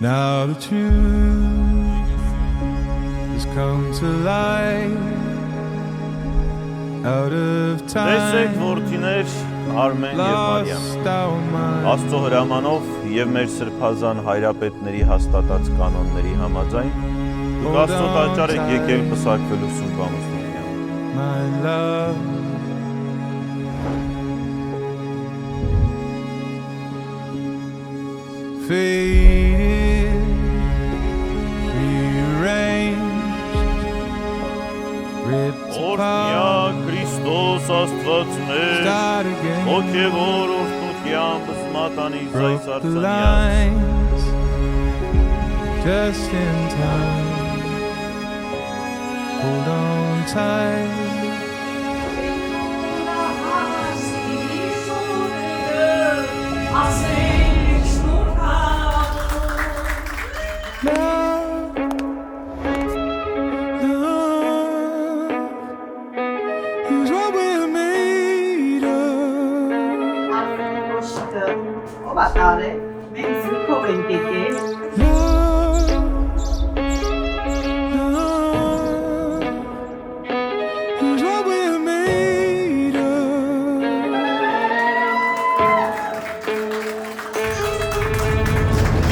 Now the truth has come to light out of Տեսեք time. որդիներ Արմեն եւ Մարիամ Lost our mind. Աստծո հրամանով եւ մեր սրբազան հայրապետների հաստատած կանոնների համաձայն դուք Աստծո տաճար եք եկել պսակվելու Սուրբ ամուսնությամբ My love, faded, rearranged, ripped Օրհնյա apart, Քրիստոս Աստված մեր start again, հոգևոր օրհնությամբ զմատանի զայս broke the արցանյաց lines, just in time, hold on tight. Love, love is what we're made of. Love, love is what we're made of.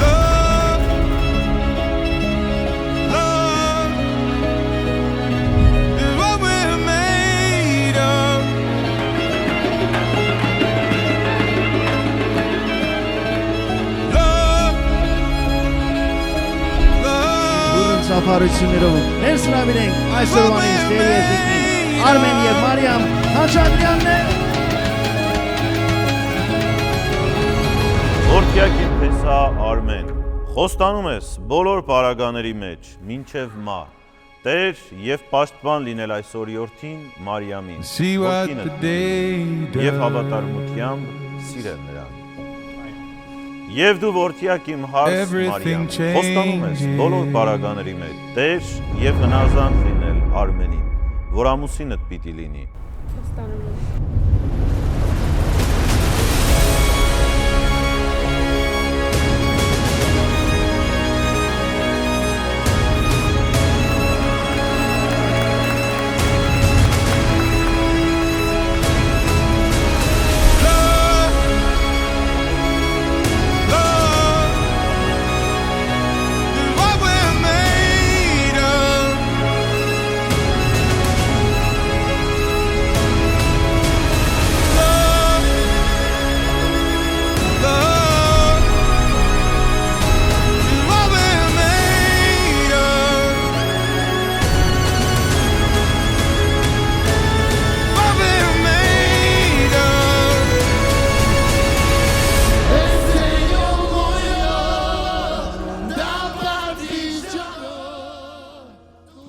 Love, love is what we're made of. Love, love. Սափարություններով ներս հրավիրենք այսօրվանի ստերեոտիպի Արմեն եւ Մարիամ Խաչատրյաններ Որդյակի փեսա Արմեն Խոստանում ես բոլոր պարագաների մեջ մինչև մահ Տեր եւ պաշտպան լինել այս օրիորդին Մարիամին See what the day եւ does. հավատարմությամբ սիրել նրան Եվ դու որդյակ իմ հարս Everything Մարիամ Խոստանում ես changes. բոլոր պարագաների մեջ Տեր եւ հնազանդ լինել Արմենին որ ամուսինդ պիտի լինի Խոստանում եմ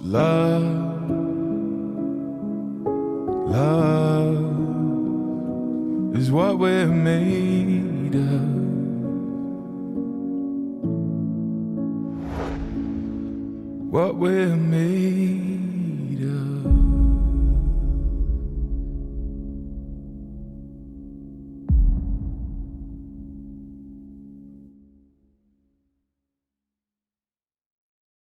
Love, love is what we're made of. What we're made